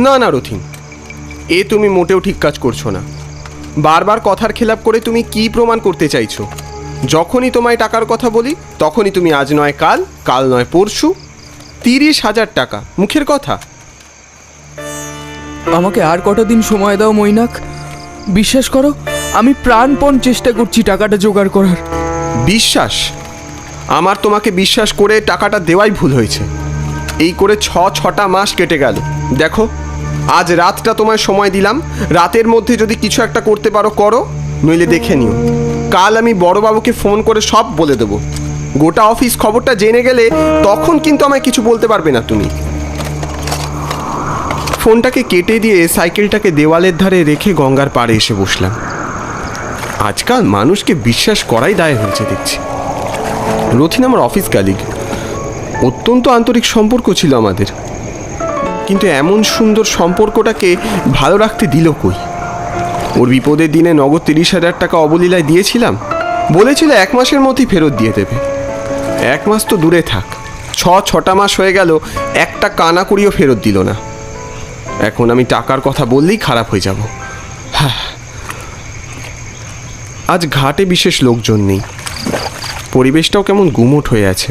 না না রথিন, এ তুমি মোটেও ঠিক কাজ করছো না। বারবার কথার খেলাপ করে তুমি কি প্রমাণ করতে চাইছো? যখনই তোমায় টাকার কথা বলি তখনই তুমি আজ নয় কাল, কাল নয় পরশু 30,000 টাকা, মুখের কথা। আমাকে আর কটা দিন সময় দাও মৈনাক। বিশ্বাস করো, আমি প্রাণপণ চেষ্টা করছি টাকাটা জোগাড় করার। বিশ্বাস? আমার তোমাকে বিশ্বাস করে টাকাটা দেওয়াই ভুল হয়েছে। এই করে 6টা মাস কেটে গেল। দেখো, আজ রাতটা তোমায় সময় দিলাম, রাতের মধ্যে যদি কিছু একটা করতে পারো করো, নইলে দেখে নিও। কাল আমি বড়বাবুকে ফোন করে সব বলে দেবো। গোটা অফিস খবরটা জেনে গেলে তখন কিন্তু আমায় কিছু বলতে পারবে না তুমি। ফোনটাকে কেটে দিয়ে সাইকেলটাকে দেওয়ালের ধারে রেখে গঙ্গার পাড়ে এসে বসলাম। আজকাল মানুষকে বিশ্বাস করাই দায় হয়েছে দেখছি। রথিন আমার অফিস কালিগ, অত্যন্ত আন্তরিক সম্পর্ক ছিল আমাদের, কিন্তু এমন সুন্দর সম্পর্কটাকে ভালো রাখতে দিল কই? ওর বিপদের দিনে নগদ 30,000 টাকা অবলীলায় দিয়েছিলাম, বলেছিল 1 মাসের মধ্যেই ফেরত দিয়ে দেবে। 1 মাস তো দূরে থাক, 6টা মাস হয়ে গেল, একটা কানা করিও ফেরত দিল না। এখন আমি টাকার কথা বললেই খারাপ হয়ে যাব। হ্যাঁ, আজ ঘাটে বিশেষ লোকজন নেই, পরিবেশটাও কেমন গুমোট হয়ে আছে।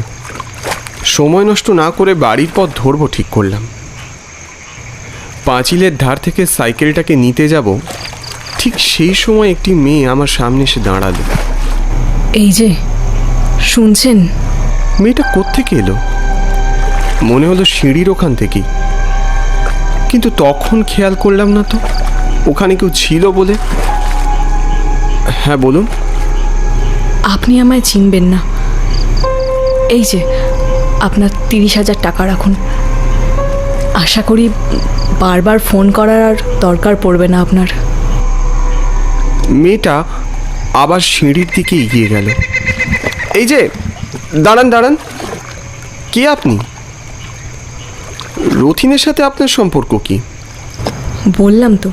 সময় নষ্ট না করে বাড়ির পথ ধরবো ঠিক করলাম। পাঁচিলের ধার থেকে সাইকেলটাকে নিতে যাব, ঠিক সেই সময় একটি মেয়ে আমার সামনে এসে দাঁড়ালো। এই যে শুনছেন? মেয়েটা কোত্থেকে এলো? মনে হলো সিঁড়ির ওখান থেকেই, কিন্তু তখন খেয়াল করলাম না তো ওখানে কেউ ছিল বলে। হ্যাঁ বলুন। আপনি আমায় চিনবেন না। এই যে আপনার 30,000 টাকা রাখুন। আশা করি বারবার ফোন করার আর দরকার পড়বে না আপনার। মেয়েটা আবার সিঁড়ির দিকে এগিয়ে গেল। এই যে দাঁড়ান দাঁড়ান, কে আপনি? রথিনের সাথে আপনার সম্পর্ক কি? বললাম তো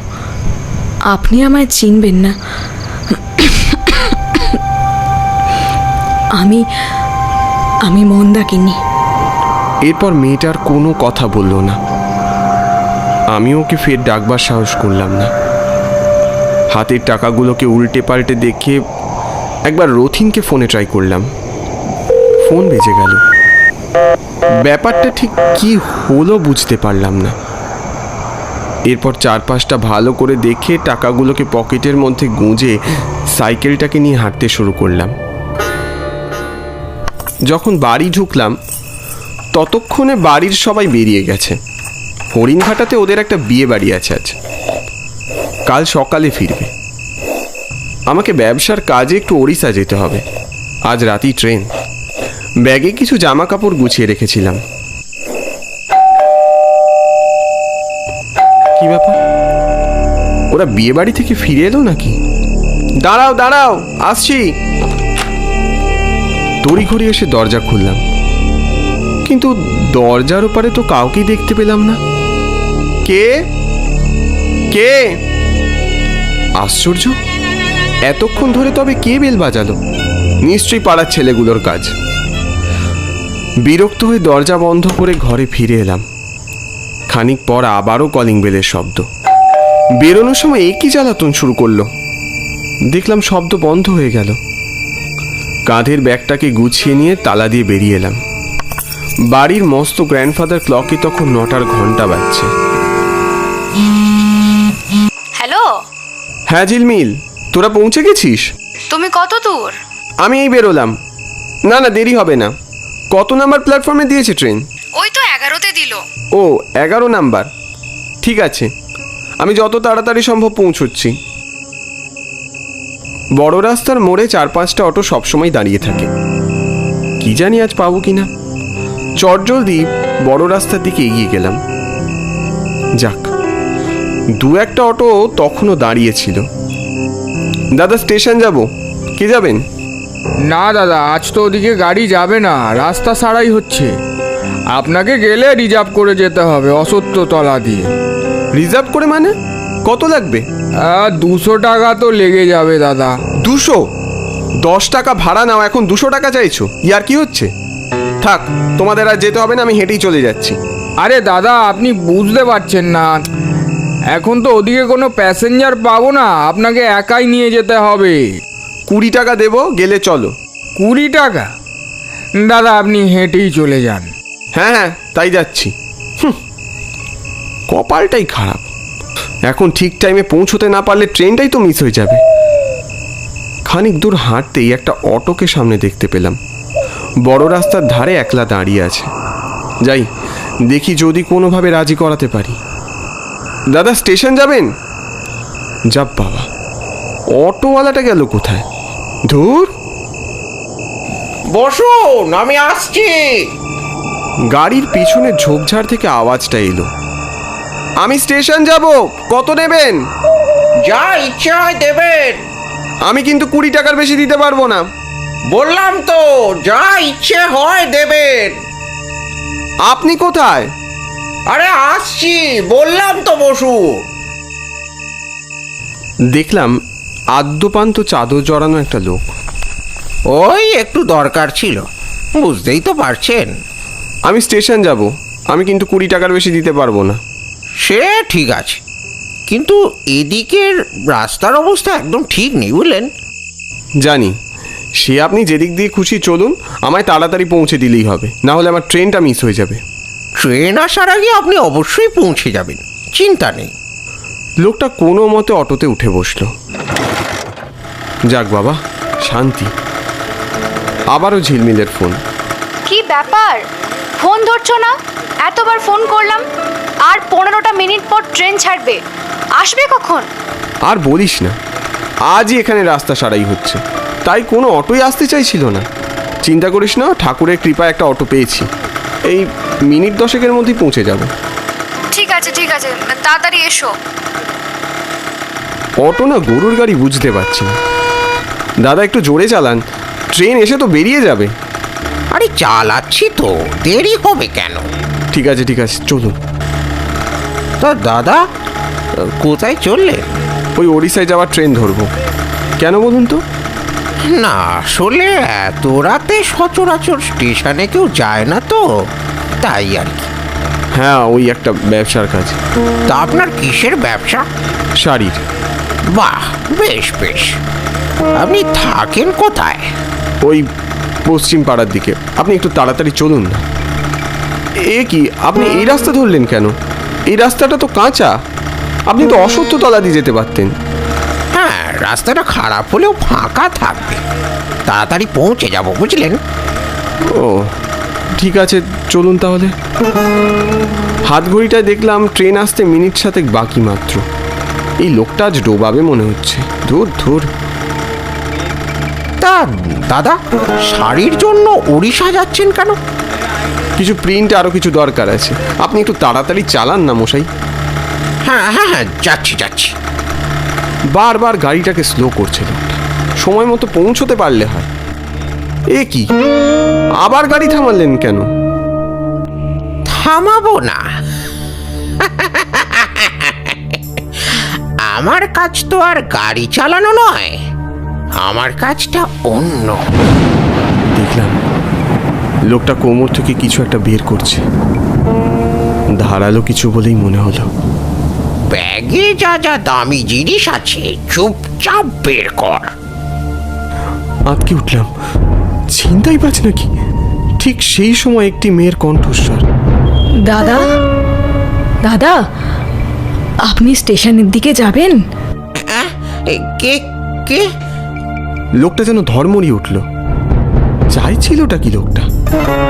আপনি আমায় চিনবেন না। আমি মন্দাকিনী। এরপর মেয়েটার কোনো কথা বলল না। আমি ওকে ফের ডাকবার সাহস করলাম না। হাতের টাকাগুলোকে উল্টে পাল্টে দেখে একবার রথিনকে ফোনে ট্রাই করলাম। ফোন বেজে গেল। ব্যাপারটা ঠিক কি হলো বুঝতে পারলাম না। এরপর 4-5টা ভালো করে দেখে টাকাগুলোকে পকেটের মধ্যে গুঁজে সাইকেলটাকে নিয়ে হাঁটতে শুরু করলাম। যখন বাড়ি ঢুকলাম ততক্ষণে বাড়ির সবাই বেরিয়ে গেছে। হরিণঘাটাতে ওদের একটা বিয়ে বাড়ি আছে আজ, কাল সকালে ফিরবে। আমাকে ব্যবসার কাজে একটু ওড়িশা যেতে হবে, আজ রাতেই ট্রেন। ব্যাগে কিছু জামা কাপড় গুছিয়ে রেখেছিলাম। কি ব্যাপার, ওরা বিয়ে বাড়ি থেকে ফিরে এলো নাকি? দাঁড়াও দাঁড়াও, আসছি। তড়িঘড়ি এসে দরজা খুললাম, কিন্তু দরজার ওপারে তো কাউকেই দেখতে পেলাম না। কে কে? আশ্চর্য, এতক্ষণ ধরে তবে কে বেল বাজালো? নিশ্চয়ই পাড়ার ছেলেগুলোর কাজ। বিরক্ত হয়ে দরজা বন্ধ করে ঘরে ফিরে এলাম। খানিক পর আবারও কলিং বেলের শব্দ। বেরোনোর সময় একই জ্বালাতন শুরু করলো। দেখলাম শব্দ বন্ধ হয়ে গেল। কাঁধের ব্যাগটাকে গুছিয়ে নিয়ে তালা দিয়ে বেরিয়ে এলাম। বাড়ির মস্ত গ্র্যান্ডফাদার ক্লকে তখন 9টার ঘন্টা বাজছে। হ্যালো। হ্যাঁ ঝিলমিল, তোরা পৌঁছে গেছিস? তুমি কত দূর? আমি এই বেরোলাম। না না, দেরি হবে না। কত নাম্বার প্ল্যাটফর্মে দিয়েছে ট্রেন? ওই তো 11তে দিল। ও 11 নাম্বার, ঠিক আছে, আমি যত তাড়াতাড়ি সম্ভব পৌঁছচ্ছি। বড় রাস্তার মোড়ে 4-5টা অটো সবসময় দাঁড়িয়ে থাকে, কি জানি আজ পাবো কিনা। চটজলদি বড় রাস্তার দিকে এগিয়ে গেলাম। যাক, 2-1টা অটো তখনও দাঁড়িয়ে ছিল। দাদা স্টেশন যাব, কে যাবেন? না দাদা, আজ তো ওদিকে গাড়ি যাবে না, রাস্তা সারাই হচ্ছে। আপনাকে গেলে রিজার্ভ করে যেতে হবে অসত্যতলা দিয়ে। রিজার্ভ করে মানে কত লাগবে? 200 টাকা তো লেগে যাবে দাদা। 200? 10 টাকা ভাড়া নাও, এখন 200 টাকা চাইছো? ইয়ার কি হচ্ছে? থাক, তোমাদের আর যেতে হবে না, আমি হেঁটেই চলে যাচ্ছি। আরে দাদা, আপনি বুঝতে পারছেন না, এখন তো ওদিকে কোনো প্যাসেঞ্জার পাবো না, আপনাকে একাই নিয়ে যেতে হবে। 20 টাকা দেবো, গেলে চলো। 20 টাকা? দাদা আপনি হেঁটেই চলে যান। হ্যাঁ হ্যাঁ, তাই যাচ্ছি। কপালটাই খারাপ, এখন ঠিক টাইমে পৌঁছতে না পারলে ট্রেনটাই তো মিস হয়ে যাবে। খানিক দূর হাঁটতেই একটা অটোকে সামনে দেখতে পেলাম, বড় রাস্তার ধারে একলা দাঁড়িয়ে আছে। যাই দেখি যদি কোনোভাবে রাজি করাতে পারি। দাদা স্টেশন যাবেন? যাব বাবা, অটোওয়ালাটা গেল কোথায়? ধুর। বসুন, আমি আসছি। গাড়ির পিছনে ঝোপঝাড় থেকে আওয়াজটা এলো। আমি স্টেশন যাব, কত নেবেন? যা ইচ্ছে হয় দেবেন। আমি কিন্তু 20 টাকার বেশি দিতে পারবো না। বললাম তো, যা ইচ্ছে হয় দেবেন। আপনি কোথায়? আরে আসছি, বললাম তো বসুন। দেখলাম আদ্যপান্ত চাদর জড়ানো একটা লোক। ওই একটু দরকার ছিল, বুঝতেই তো পারছেন। আমি স্টেশন যাব, আমি কিন্তু 20 টাকার বেশি দিতে পারবো না। সে ঠিক আছে, কিন্তু এদিকের রাস্তার অবস্থা একদম ঠিক নেই, বুঝলেন। জানি, সে আপনি যেদিক দিয়ে খুশি চলুন, আমায় তাড়াতাড়ি পৌঁছে দিলেই হবে, না হলে আমার ট্রেনটা মিস হয়ে যাবে। ট্রেন আসার আগে আপনি অবশ্যই পৌঁছে যাবেন, চিন্তা নেই। লোকটা কোনো মতে অটোতে উঠে বসলো। যাক বাবা, শান্তি। আবারও ঝিলমিলের ফোন। কি ব্যাপার, ফোন ধরছো না? এতবার ফোন করলাম, আর 15টা মিনিট পর ট্রেন ছাড়বে, আসবে কখন? আর বলিস না, আজই এখানে রাস্তা সারাই হচ্ছে, তাই কোনো অটোই আসতে চাইছিল না। চিন্তা করিস না, ঠাকুরের কৃপায় একটা অটো পেয়েছি, এই মিনিট 10-এর মধ্যেই পৌঁছে যাব। ঠিক আছে ঠিক আছে, তাড়াতাড়ি এসো। অটো না গরুর গাড়ি বুঝতে পারছি না। দাদা একটু জোরে চালান, ট্রেন এসে তো বেরিয়ে যাবে। আরে চালাচ্ছি তো, দেরি হবে কেন? ঠিক আছে ঠিক আছে, চলুন। তা দাদা, কোথায় চললেন? ওই ওড়িশায় যাওয়ার ট্রেন ধরবো। কেন বলুন তো? না আসলে এত রাতে সচরাচর স্টেশনে কেউ যায় না তো, তাই আর কি। হ্যাঁ, ওই একটা ব্যবসার কাজ। তা আপনার কিসের ব্যবসা? শাড়ির। বাহ, বেশ বেশ। আপনি থাকেন কোথায়? ওই পশ্চিম পাড়ার দিকে। আপনি একটু তাড়াতাড়ি চলুন না। এ কি, আপনি এই রাস্তা ধরলেন কেন? এই রাস্তাটা তো কাঁচা, আপনি তো অসত্যতলা দিয়ে যেতে পারতেন। হ্যাঁ, রাস্তাটা খারাপ হলেও ফাঁকা থাকবে, তাড়াতাড়ি পৌঁছে যাব, বুঝলেন। ও ঠিক আছে, চলুন তাহলে। হাত ঘড়িটায় দেখলাম ট্রেন আসতে মিনিট 7 বাকি মাত্র। এই লোকটা আজ ডোবাবে মনে হচ্ছে। ধুর ধুর। তা দাদা, শাড়ির জন্য উড়িষ্যা যাচ্ছেন কেন? কিছু প্রিন্ট, আরও কিছু দরকার আছে। আপনি একটু তাড়াতাড়ি চালান না মশাই। হ্যাঁ হ্যাঁ হ্যাঁ, যাচ্ছি যাচ্ছি। বারবার গাড়িটাকে স্লো করছে লোকটা, সময় মতো পৌঁছতে পারলে হয়। এ কি, আবার গাড়ি থামালেন কেন? থামাবো না, আমার কাজ তো আর গাড়ি চালানো নয়, আমার কাজটা অন্য। দেখলাম লোকটা কোমর থেকে কিছু একটা বের করছে, ধারালো কিছু বলেই মনে হলো। ব্যাগে যা যা দামি জিনিস আছে চুপচাপ বের কর। আটকে উঠলাম, ছিনতাই বাজ নাকি? ঠিক সেই সময় একটি মেয়ের কণ্ঠস্বর। দাদা, দাদা, আপনি স্টেশনের দিকে যাবেন? কে কে? লোকটা যেন ধর্মড়িয়ে উঠল। চাইছিলটা কি লোকটা?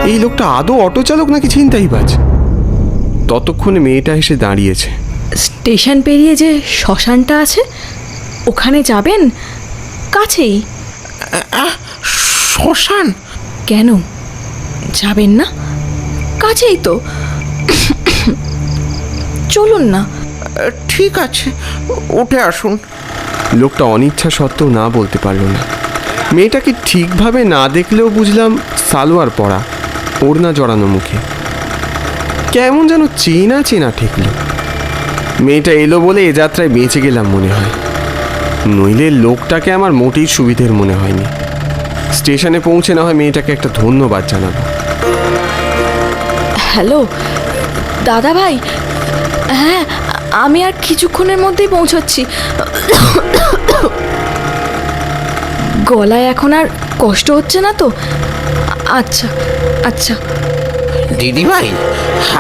এই লোকটা আদৌ অটো চালক নাকি ছিনতাইবাজ? ততক্ষণে মেয়েটা এসে দাঁড়িয়েছে। স্টেশন পেরিয়ে যে শ্মশানটা আছে, ওখানে যাবেন? কাছেই। শ্মশান? কেন যাবেন না? কাছেই তো, চলুন না। ঠিক আছে, উঠে আসুন। লোকটা অনিচ্ছা সত্ত্বেও না বলতে পারল না। মেয়েটাকে ঠিকভাবে না দেখলেও বুঝলাম সালোয়ার পরা, ওড়না জড়ানো মুখে। কেমন যেন চেনা চেনা ঠেকল। মেয়েটা এলো বলে এ যাত্রায় বেঁচে গেলাম মনে হয়, নইলে লোকটাকে আমার মোটেই সুবিধের মনে হয়নি। স্টেশনে পৌঁছে না হয় মেয়েটাকে একটা ধন্যবাদ জানাবো। হ্যালো, দাদা ভাই, হ্যাঁ আমি আর কিছুক্ষণের মধ্যেই পৌঁছচ্ছি। গলায় এখন আর কষ্ট হচ্ছে না তো? আচ্ছা আচ্ছা। দিদিভাই,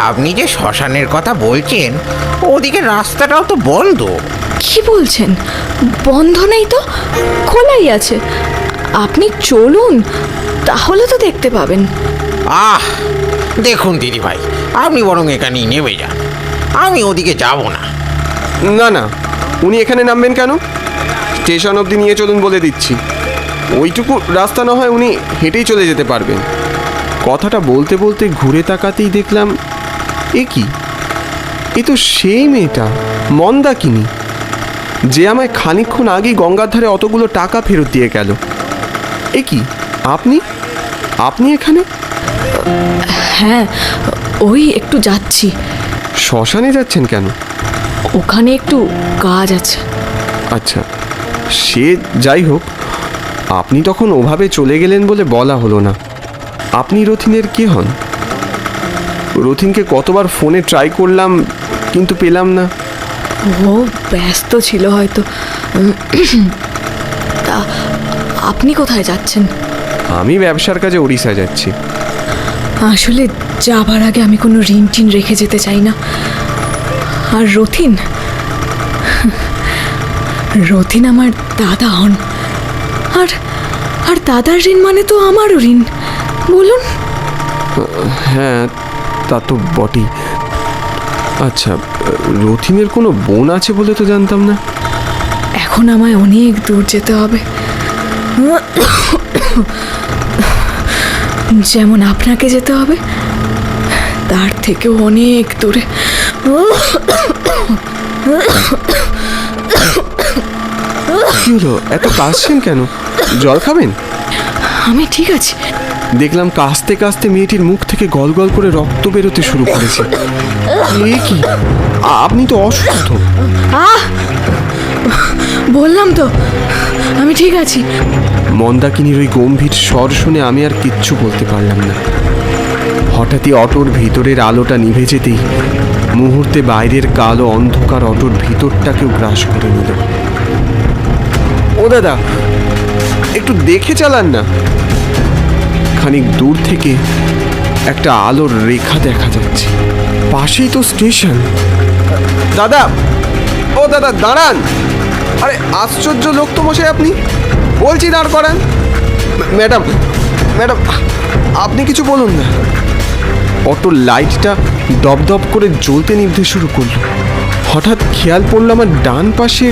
আপনি যে শ্মশানের কথা বলছেন, ওদিকে রাস্তাটাও তো বন্ধ। কি বলছেন? বন্ধ নেই তো, খোলাই আছে। আপনি চলুন, তাহলে তো দেখতে পাবেন। আহ, দেখুন দিদিভাই, আপনি বরং এখানেই নেমে যান, আমি ওদিকে যাব না। না না, উনি এখানে নামবেন কেন? স্টেশন অবধি নিয়ে চলুন বলে দিচ্ছি। ওইটুকু রাস্তা না হয় উনি হেঁটেই চলে যেতে পারবেন। কথাটা বলতে বলতে ঘুরে তাকাতেই দেখলাম, এ কি, এ তো সেই মেয়েটা মন্দাকিনী, যে আমায় খানিকক্ষণ আগেই গঙ্গার ধারে অতগুলো টাকা ফেরত দিয়ে গেল। এ কি, আপনি আপনি এখানে? হ্যাঁ, ওই একটু যাচ্ছি। শ্মশানে যাচ্ছেন কেন? ওখানে একটু কাজ আছে। আচ্ছা, সে যাই হোক, আপনি তখন ওভাবে চলে গেলেন বলে বলা হলো না। আপনি রথিনের কে হন? রথিনকে কতবার ফোনে ট্রাই করলাম, কিন্তু পেলাম না। ও ব্যস্ত ছিল হয়তো। তা আপনি কোথায় যাচ্ছেন? আমি ব্যবসার কাজে ওড়িশা যাচ্ছি। আসলে যাবার আগে আমি কোনো ঋণ টিন রেখে যেতে চাই না। আর রথিন, রথিন আমার দাদা হন। আর আর দাদার ঋণ মানে তো আমারও ঋণ, বলুন। হ্যাঁ, তা তো বটেই। আচ্ছা, রথিনের কোনো বোন আছে বলে তো জানতাম না। এখন আমায় অনেক দূর যেতে হবে, যেমন আপনাকে যেতে হবে, তার থেকেও অনেক দূরে। কি হলো, এত কাশছেন কেন? জল খাবেন? আমি ঠিক আছি। দেখলাম কাশতে কাশতে মেয়েটির মুখ থেকে গল গল করে রক্ত বেরোতে শুরু করেছে। এ কি, আপনি তো অসুস্থ। বললাম তো আমি ঠিক আছি। মন্দাকিনীর ওই গম্ভীর স্বর শুনে আমি আর কিচ্ছু বলতে পারলাম না। হঠাৎই অটোর ভিতরের আলোটা নিভে যেতেই মুহূর্তে বাইরের কালো অন্ধকার অটোর ভিতরটাকেও গ্রাস করে নিল। ও দাদা, একটু দেখে চালান না। খানিক দূর থেকে একটা আলোর রেখা দেখা যাচ্ছে। পাশেই তো স্টেশন। দাদা, ও দাদা দাঁড়ান। আরে আশ্চর্য লোক তো মশাই আপনি, বলছি দাঁড় করান। ম্যাডাম ম্যাডাম, আপনি কিছু বলুন না। অটোর লাইটটা দপদপ করে জ্বলতে নিভতে শুরু করলো। হঠাৎ খেয়াল পড়ল আমার ডান পাশে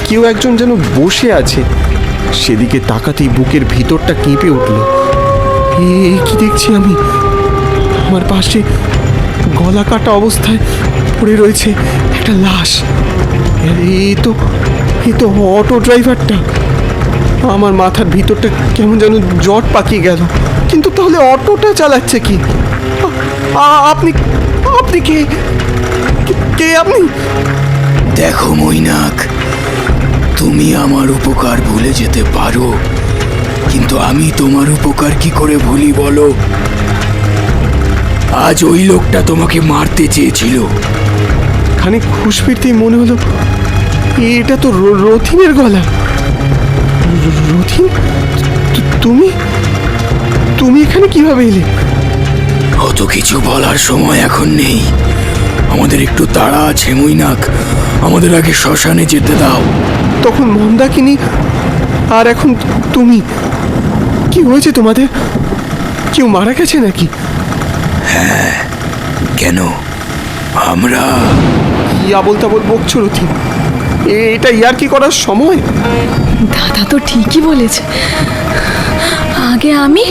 কেউ একজন যেন বসে আছে। সেদিকে তাকাতেই বুকের ভিতরটা কেঁপে উঠল। এই কি দেখছি আমি? আমার পাশে গলা কাটা অবস্থায় পড়ে রয়েছে একটা লাশ। এ তো অটো ড্রাইভারটা। আমার মাথার ভিতরটা কেমন যেন জট পাকিয়ে গেল। কিন্তু তাহলে অটোটা চালাচ্ছে কি? আপনি আপনি কে? কে আপনি? দেখো মৈনাক, তুমি আমার উপকার ভুলে যেতে পারো, কিন্তু আমি তোমার উপকার কি করে ভুলি বলো? আজ ওই লোকটা তোমাকে মারতে চেয়েছিল। খানিক হুঁশ ফিরতেই মনে হলো এটা তো রথিনের গলা। রথিন, তুমি তুমি এখানে কিভাবে এলে? অত কিছু বলার সময় এখন নেই, আমাদের একটু তাড়া আছে মৈনাক। আমাদের আগে শ্মশানে যেতে দাও। তখন মন্দাকিনী, আর এখন তুমি। কি হয়েছে তোমাদের? কেউ মারা গেছে নাকি? হ্যাঁ, কেন? আমরা কি আবল তাবল বকছো রথিন? এটা ইয়ার কি করার সময়? দাদা তো ঠিকই বলেছে, আগে আমি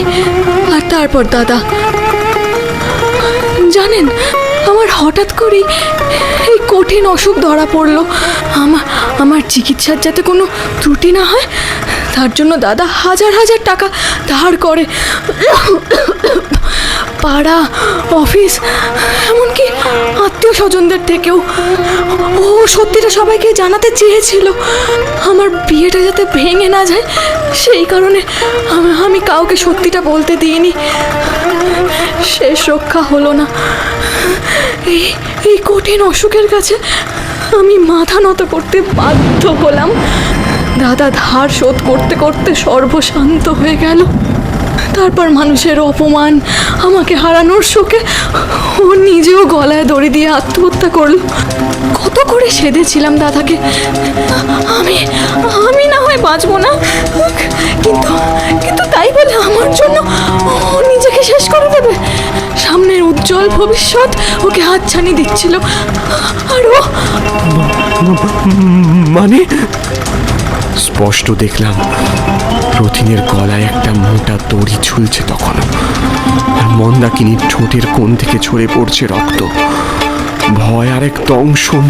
আর তারপর দাদা। জানেন, আমার হঠাৎ করেই এই কঠিন অসুখ ধরা পড়লো। আমার চিকিৎসার যাতে কোনো ত্রুটি না হয়, তার জন্য দাদা হাজার হাজার টাকা ধার করে পাড়া, অফিস, এমনকি আত্মীয় স্বজনদের থেকেও। ও সত্যিটা সবাইকে জানাতে চেয়েছিল। আমার বিয়েটা যাতে ভেঙে না যায় সেই কারণে আমি কাউকে সত্যিটা বলতে দিইনি। শেষ রক্ষা হলো না। এই কঠিন অসুখের কাছে আমি মাথা নত করতে বাধ্য হলাম। দাদা ধার শোধ করতে করতে সর্বশান্ত হয়ে গেল। তারপর মানুষের অপমান, আমাকে হারানোর শোকে ও নিজেও গলায় দড়ি দিয়ে আত্মহত্যা করল। কত করে সেধেছিলাম দাদাকে, আমি না হয় বাঁচবো না, কিন্তু কিন্তু তাই বলে আমার জন্য ও নিজেকে শেষ করে দেবে। সামনের উজ্জ্বল ভবিষ্যৎ ওকে হাতছানি দিচ্ছিল। আর ও মানে স্পষ্ট দেখলাম রথিনের গলায় একটা মোটা দড়ি ঝুলছে তখনও, আর মন্দাকিনীর ঠোঁটের কোণ থেকে ঝরে পড়ছে রক্ত। ভয় আর এক দংশন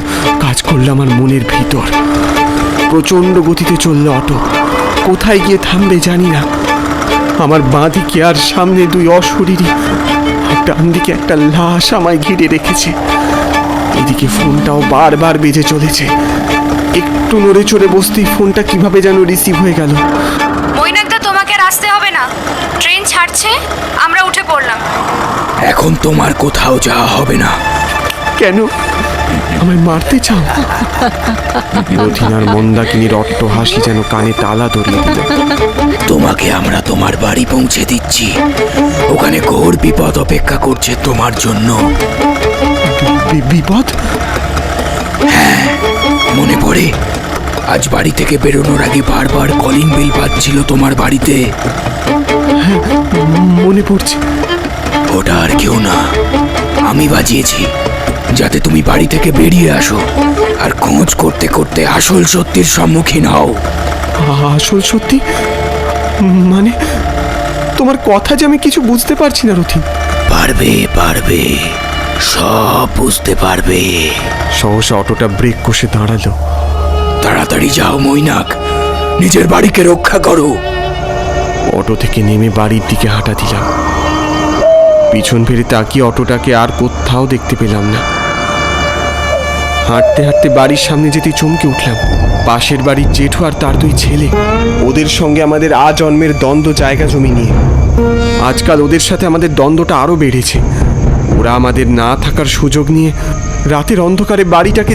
কাজ করল আমার মনের ভিতর। প্রচণ্ড গতিতে চলল অটো। কোথায় গিয়ে থামবে জানি না। আমার বাঁ দিকে আর সামনে দুই অশরীরী, আর ডান দিকে একটা লাশ আমায় ঘিরে রেখেছে। এদিকে ফোনটাও বারবার বেজে চলেছে। একটু নড়ে চড়ে বসতেই ফোনটা কিভাবে যেন রিসিভ হয়ে গেল। মৈনাকদা, তোমাকে আর আসতে হবে না, ট্রেন ছাড়ছে, আমরা উঠে পড়লাম। এখন তোমার কোথাও যাওয়া হবে না। কেন আমায় মারতে চাও? রথিন আর মন্দাকিনীর অট্ট হাসি যেন কানে তালা ধরিয়ে দিল। তোমাকে আমরা তোমার বাড়ি পৌঁছে দিচ্ছি। ওখানে ঘোর বিপদ অপেক্ষা করছে তোমার জন্য। বিপদ? মনে পড়ে আজ বাড়ি থেকে বেরোনোর আগে বারবার কলিং বেল বাজছিল তোমার বাড়িতে? মনে পড়ছে। ওটা আর কেউ না, আমি বাজিয়েছি, যাতে তুমি বাড়ি থেকে বেরিয়ে আসো আর খোঁজ করতে করতে আসল সত্যির সম্মুখীন হও। আসল সত্যি মানে? তোমার কথা যে আমি কিছু বুঝতে পারছি না রথিন। পারবে, সব বুঝতে পারবে। সহসা অটোটা ব্রেক কষে দাঁড়ালো। তাড়াতাড়ি যাও মৈনাক, নিজের বাড়িকে রক্ষা করো। অটো থেকে নেমে বাড়ির দিকে হাঁটা দিলাম। পিছন ফিরে তাকিয়ে অটোটাকে আর কোথাও দেখতে পেলাম না। হাঁটতে হাঁটতে বাড়ির সামনে যেতে চমকে উঠলাম। পাশের বাড়ির জেঠু আর তার দুই ছেলে, ওদের সঙ্গে আমাদের আজন্মের দ্বন্দ্ব জায়গা জমি নিয়ে। আজকাল ওদের সাথে আমাদের দ্বন্দ্বটা আরও বেড়েছে। ওরা আমাদের না থাকার সুযোগ নিয়ে রাতের অন্ধকারে বাড়িটাকে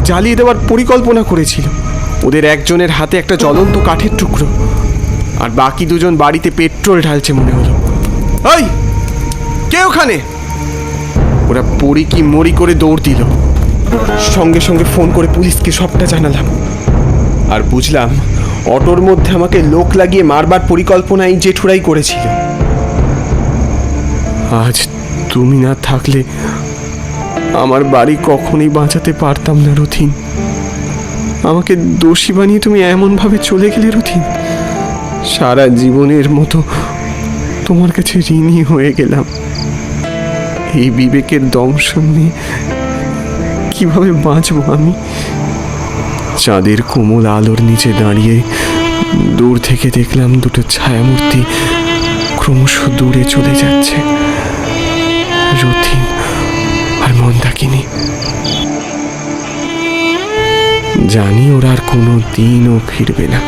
জ্বালিয়ে দেওয়ার পরিকল্পনা করেছিল। ওদের একজনের হাতে একটা জ্বলন্ত কাঠের টুকরো, আর বাকি দুজন বাড়িতে পেট্রোল ঢালছে মনে হলো। ওই কে ওখানে? ওরা পড়ি কি মরি করে দৌড় দিল। সঙ্গে সঙ্গে ফোন করে পুলিশকে সবটা জানালাম। আর বুঝলাম অটোর মধ্যে আমাকে লোক লাগিয়ে মারবার পরিকল্পনা এই জেঠুরাই করেছিল। আজ তুমি না থাকলে আমার বাড়ি কখনোই বাঁচাতে পারতাম না রথিন। আমাকে দোষী বানিয়ে তুমি এমনভাবে চলে গেলে রথিন। সারা জীবনের মতো তোমার কাছে ঋণী হয়ে গেলাম। এই বিবেকের দংশন নিয়ে কিভাবে বাঁচবো আমি? চাঁদের কোমল আলোর নিচে দাঁড়িয়ে দূর থেকে দেখলাম দুটো ছায়ামূর্তি ক্রমশ দূরে চলে যাচ্ছে, রথিন আর মন্দাকিনী। জানি ওরা আর কোনো দিনও ফিরবে না।